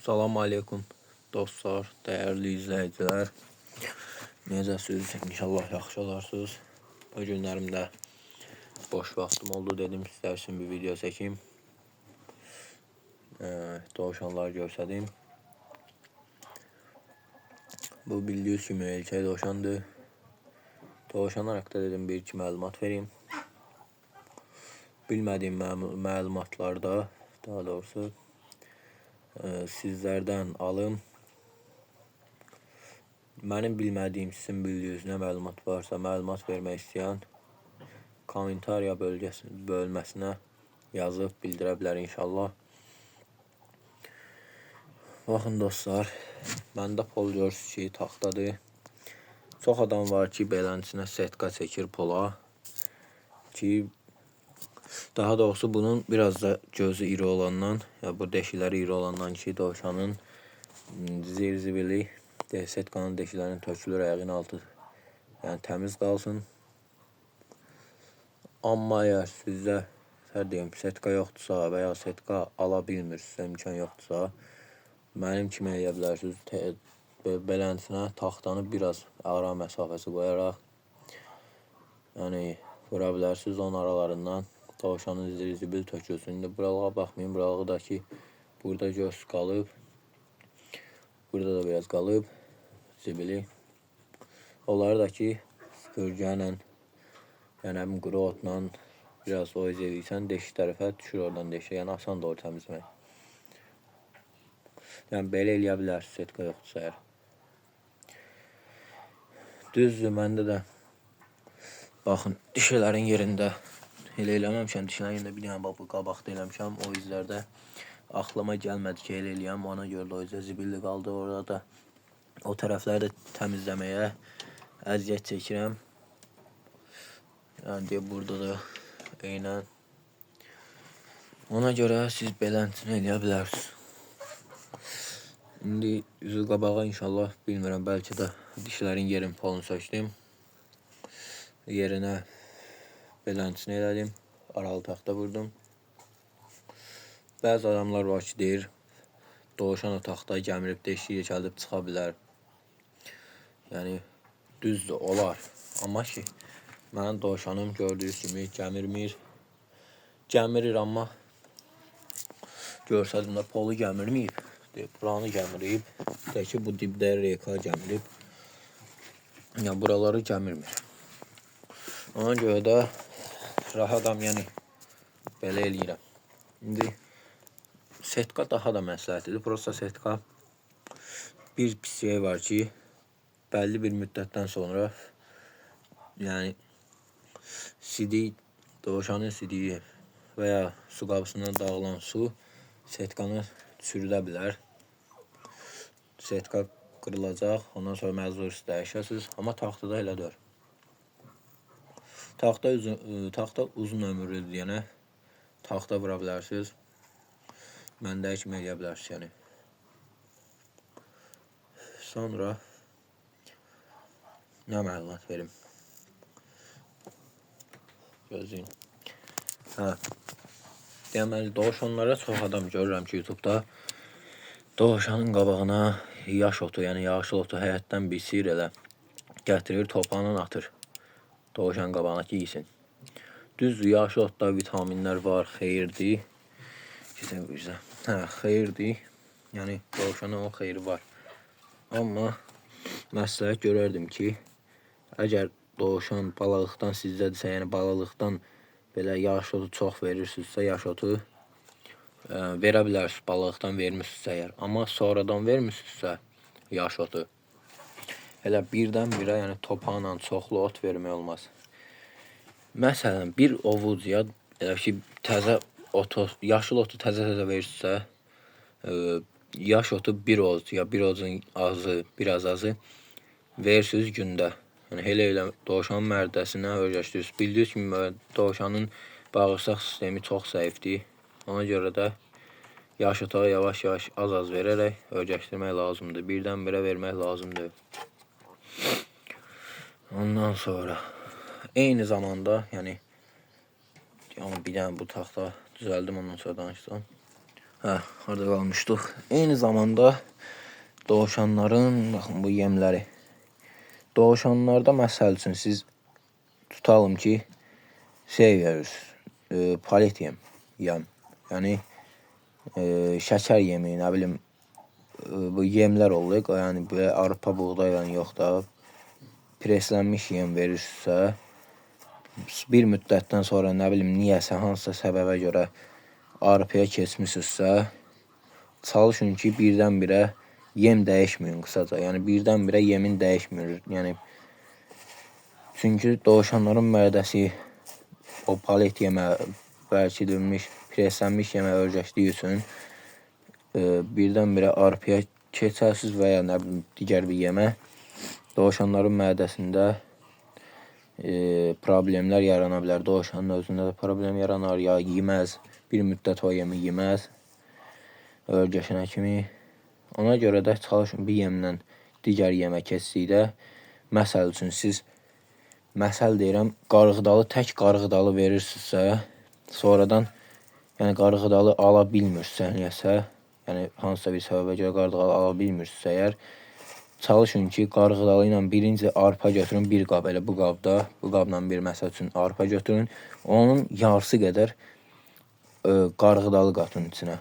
Salam aleykum dostlar, dəyərli izləyicilər. Necəsiz? İnşallah yaxşı olarsınız. Bu günlərimdə boş vaxtım oldu, dedim sizlər üçün bir video çəkeyim. Dovşanları görsədim. Bu bildiyiniz kimi erkək dovşandır. Dovşanlar haqqında dedim bir-iki məlumat vereyim. Bilmədiyim məlumatlarda, daha doğrusu sizlərdən alım. Mənim bilmədiyim, sizin bildiyiniz nə məlumat varsa, məlumat vermək istəyən komentariya bölməsinə yazıb bildirə bilər inşallah. Baxın dostlar, məndə pol görürsünüz ki, taxtadır. Çox adam var ki, beləsinə setka çəkir pola ki, daha doğrusu bunun biraz da gözü iri olandan, ya bu deşiləri iri olandan ki, dovşanın zirzibili setkanın deşilərinin tökülür ayağın altı, yəni təmiz qalsın. Amma əgər sizdə setka yoxdursa və ya setka ala bilmirsinizsə, imkan yoxdursa, mənim kimi edə bilərsiniz. Beləsinə taxtanı biraz ara məsafəsi qoyaraq, yəni vura bilərsiniz onun aralarından dovşanın zirzibil tökülsün. İndi buralığa baxmayın, buralığı da ki, burada göz qalıb, burada da biraz qalıb zibili. Onları da ki, süpürgəylə, yəni quru otla biraz o edirsən, deşik tərəfə düşür oradan deşik, yəni asan da olur təmizləmək. Yəni belə eləyə bilərsiniz, setka yoxdursa əgər. Düzdür, məndə də baxın, dişələrin yerində elə eləməmişəm, dişlərin yerində bir dənə bu qabaqda eləmişəm, o izlərdə aklıma gəlmədi ki, elə eləyəm, ona görə də o yüzden zibilli qaldı orada da. O tərəfləri də təmizləməyə əziyyət çəkirəm. Yəni deyə burada da eynən. Ona görə siz beləntisini eləyə bilərsiniz. İndi üzü qabağa inşallah, bilmirəm, bəlkə də dişlərin yerin polunu söktüm. Yerinə beləntisini elədim. Aralı taxta vurdum. Bəzi adamlar var ki, deyir, dovşan o taxtayı gəmirib deşiyə gəlib çıxa bilər. Yəni düzdür, olar. Amma ki, mənim dovşanım gördüyünüz kimi gəmirmir. Gəmirir, amma görsədim də polu gəmirməyib. Buranı gəmirib. Deyək ki, bu dibdə reka gəmirib. Yəni buraları gəmirmir. Ona görə də rahatam, yəni belə eləyirəm. İndi setka daha da məsləhətlidir. Prosta setka bir pisliyi var ki, bəlli bir müddətdən sonra, yəni sidik, dovşanın sidiyi və ya su qabısından dağılan su setkanı çürüdə bilər. Setka qırılacaq, ondan sonra məcbur dəyişəsiniz. Amma taxtada elə deyil. Taxta uzun ömürlüdür, yəni taxta vura bilərsiniz. Məndə kimi eləyə bilərsiniz, yəni. Sonra nə məlumat verim? Gözləyin. Deməli, dovşanlara çox adam görürəm ki, YouTube'da dovşanın qabağına yaş otu, yəni yaşıl otu həyətdən biçir elə, gətirir, topağından atır. Dovşan qabağına ki, yesin. Düzdür, yaşıl otda vitaminlər var, xeyirdir. Xeyirdir. Yəni, dovşana o xeyri var. Amma məsləhət görərdim ki, əgər dovşan balalıqdan sizdədirsə, yəni balalıqdan belə yaş otu çox verirsinizsə, yaş otu verə bilərsiniz, balalıqdan vermişsinizsə əgər. Amma sonradan vermişsinizsə yaş otu, elə birdən-birə, yəni topaqla çoxlu ot vermək olmaz. Məsələn, bir ovuc ya, elə ki, təzə otu, yaşıl otu təzə verirsinizsə, yaş otu bir ovuc ya bir ovucun azı, biraz azı verirsiniz gündə. Yəni elə dovşanın mərdəsinə öyrəşdirirsiniz. Bildiyiniz kimi dovşanın bağırsaq sistemi çox zəifdir. Ona görə də yaş otağı yavaş-yavaş az-az verərək öyrəşdirmək lazımdır. Birdən-birə vermək lazımdır. Ondan sonra eyni zamanda, yəni bir dənə bu taxta düzəldim, ondan sonra danışsam. Orada qalmışdıq. Eyni zamanda dovşanların baxın bu yemləri. Dovşanlarda məsəl üçün siz tutalım ki verirsiniz. Palet yem. Yəni şəkər yemi, nə bilim bu yemlər olur. Yəni belə arpa, buğdayla yox da preslənmiş yem verirsinizsə, bir müddətdən sonra nə bilim niyəsə, hansısa səbəbə görə arpaya keçmisinizsə, çalışın ki birdən-birə yem dəyişməyin qısaca. Yəni birdən-birə yemin dəyişmir. Yəni çünki dovşanların mədəsi o palet yemə, bərkidilmiş, preslənmiş yemə öyrəşdiyi üçün birdən-birə arpaya keçərsiniz və ya nə bilim digər bir yemə, dovşanların mədəsində problemlər yarana bilər. Dovşanın özündə də problem yaranar, ya yeməz, bir müddət o yemi yeməz öyrəşənə kimi. Ona görə də çalışın bir yemdən digər yemə keçdikdə, məsəl üçün siz, məsəl deyirəm, qarğıdalı, tək qarğıdalı verirsinizsə, sonradan yəni qarğıdalı ala bilmirsinizsə, niyəsə, yəni hansısa bir səbəbə görə qarğıdalı ala bilmirsinizsə əgər, çalışın ki qarğıdalı ilə birinci arpa götürün bir qab, elə bu qabda, bu qabla bir məsəl üçün arpa götürün, onun yarısı qədər qarğıdalı qatın içinə.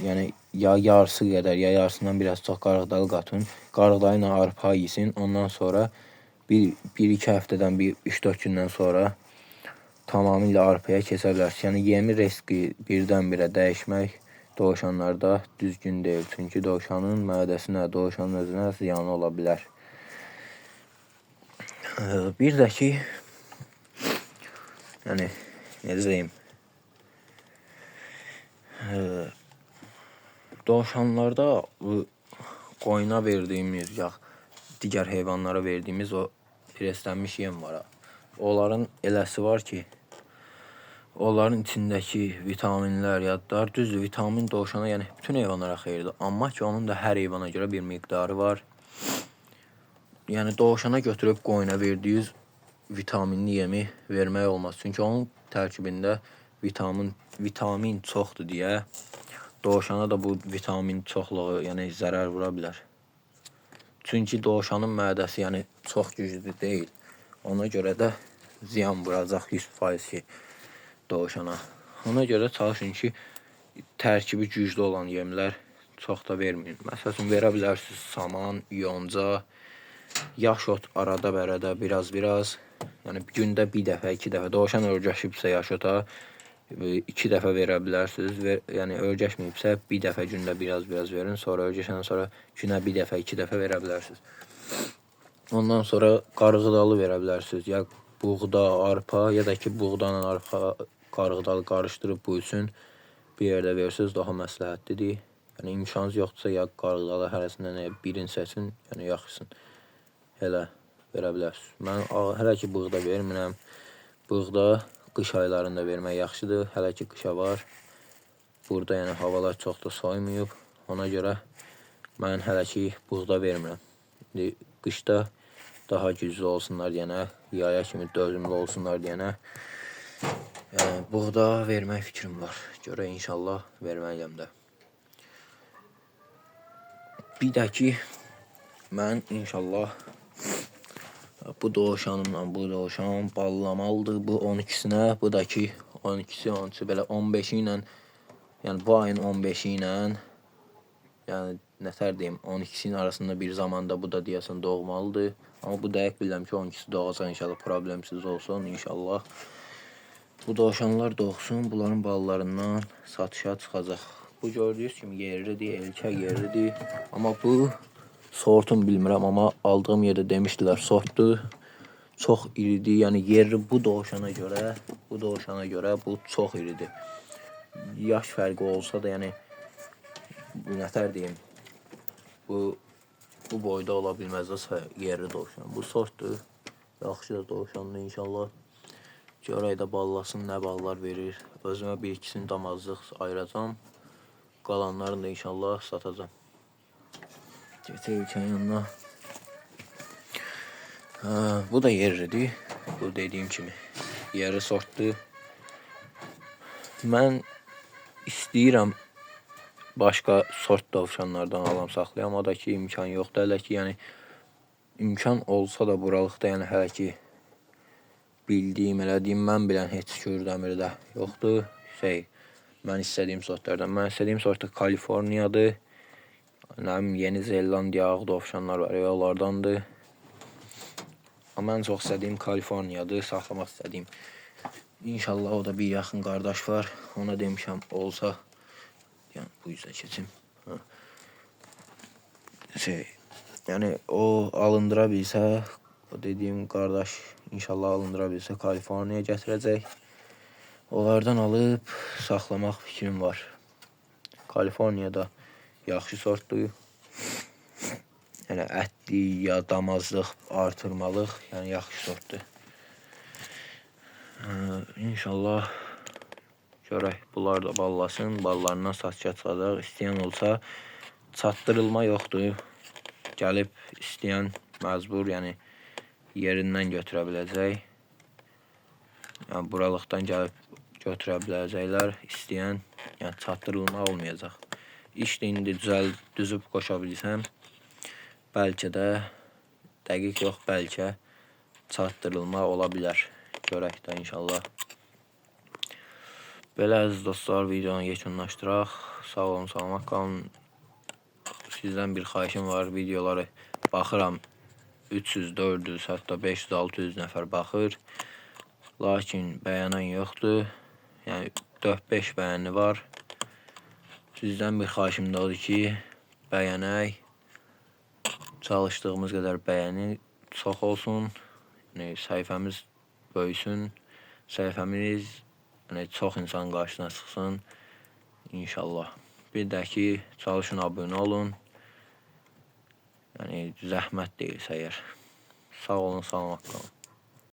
Yəni ya yarısı qədər, ya yarısından biraz çox qarğıdalı qatın. Qarğıdalı ilə arpa yesin. Ondan sonra bir-iki həftədən, 3-4 gündən sonra tamamilə arpaya keçə bilərsiniz. Yəni yemi riski birdən-birə dəyişmək dovşanlarda düzgün deyil. Çünki dovşanın mədəsinə, dovşanın özünə ziyanı ola bilər. Bir də ki, yəni necə deyim, dovşanlarda bu qoyuna verdiyimiz, ya digər heyvanlara verdiyimiz o preslənmiş yem var. Onların eləsi var ki, onların içindəki vitaminlər, yadlar, düzdür, vitamin dovşana, yəni bütün heyvanlara xeyirdir. Amma ki, onun da hər heyvana görə bir miqdarı var. Yəni dovşana götürüb qoyuna verdiyiniz vitaminli yemi vermək olmaz. Çünki onun tərkibində vitamin çoxdur deyə dovşana da bu vitamin çoxluğu, yəni zərər vura bilər. Çünki dovşanın mədəsi yəni çox güclü deyil. Ona görə də ziyan vuracaq 100% ki dovşana. Ona görə çalışın ki tərkibi güclü olan yemlər çox da verməyin. Məsəl üçün verə bilərsiniz saman, yonca, yaş ot arada bərədə biraz. Yəni gündə bir dəfə, 2 dəfə. Dovşan öyrəşibsə yaş ota 2 dəfə verə bilərsiniz. Yəni öyrəşməyibsə bir dəfə gündə biraz verin. Sonra öyrəşəndən sonra günə bir dəfə, 2 dəfə verə bilərsiniz. Ondan sonra qarğıdalı verə bilərsiniz. Ya buğda, arpa, ya da ki buğdanla arpa, qarğıdalı qarışdırıb bu üçün bir yerdə verirsiniz, daha məsləhətlidir. Yəni imkanınız yoxdursa ya qarğıdalı hərəsindən birini seçin, yəni yaxşısın. Elə verə bilərsiniz. Mən hələ ki buğda vermirəm. Buğda qış aylarında vermək yaxşıdır. Hələ ki qışa var. Burada yəni havalar çox da soymayıb. Ona görə mən hələ ki buğda vermirəm. Qışda daha güclü olsunlar deyənə, yaya kimi dözümlü olsunlar deyənə buğda vermək fikrim var. Görə inşallah verməyəm də. Bir də ki, mən inşallah bu dovşanımla bu dovşan ballamalıdır. Bu 12-sinə, bu da ki 12-si belə 15-i ilə, yəni bu ayın 15-i ilə, yəni nətər deyim, 12-sinin arasında bir zamanda bu da deyəsən doğmalıdır. Amma bu dəqiq bilirəm ki 12-si doğacaq inşallah, problemsiz olsun inşallah. Bu dovşanlar doğsun, bunların balalarından satışa çıxacaq. Bu gördüyünüz kimi yerlidir, erkək yerlidir. Amma bu sortun bilmirəm, amma aldığım yerdə demişdilər sortdur. Çox iridir, yəni yerli bu dovşana görə bu çox iridir. Yaş fərqi olsa da, yəni nətər deyim, bu boyda ola bilməzsə yerli dovşan. Bu sortdur, yaxşı da dovşandır inşallah. Görək də ballasın, nə ballar verir. Özümə bir ikisini damazlıq ayıracam. Qalanlarını da inşallah satacam. Geçək ülkənin yanına. Bu da yerlidir. Bu dediyim kimi yerli sortdur. Mən istəyirəm başqa sort dovşanlardan alam saxlayam. O da ki, imkan yoxdur hələ ki. Yəni imkan olsa da buralıqda, yəni hələ ki bildiyim, elədiyim, mən bilən heç Kürdəmirdə yoxdur. Mən istədiyim sortlardan. Mən istədiyim sortu Kaliforniyadır. Yeni Zelandiya ağ dovşanlar var, onlardandır. Amma ən çox istədiyim Kaliforniyadır, saxlamaq istədiyim. İnşallah o da bir yaxın qardaş var. Ona demişəm olsa, yəni bu yüzden keçim. Yəni o alındıra bilsə, o dediyim qardaş inşallah alındıra bilsə Kaliforniya gətirəcək. Onlardan alıb saxlamaq fikrim var. Kaliforniyada yaxşı sortdur. Yəni ətli ya damazlıq, artırmalıq, yəni yaxşı sortdur. İnşallah görək, bunlar da ballasın, ballarından satışa çıxacaq. İstəyən olsa çatdırılma yoxdur. Gəlib istəyən məcbur, yəni yerindən götürə biləcək. Yəni buralıqdan gəlib götürə biləcəklər, istəyən, yəni çatdırılma olmayacaq. İşdə indi düzüb qoşa bilsəm, bəlkə də, dəqiq yox, bəlkə çatdırılma ola bilər. Görək də inşallah. Belə əziz dostlar, videonu yekunlaşdıraq. Sağ olun, salamat qalın. Sizdən bir xahişim var, videoları baxıram. 300, 400, hətta 500, 600 nəfər baxır. Lakin bəyənən yoxdur. Yəni 4-5 bəyəni var. Sizdən bir xahişim də odur ki, bəyənək. Çalışdığımız qədər bəyəni çox olsun. Yəni səhifəmiz böyüsün. Səhifəmiz çox insan qarşısına çıxsın. İnşallah. Bir də ki, çalışın abunə olun. Yəni zəhmət deyilsə əgər. Sağ olun, salamat qalın.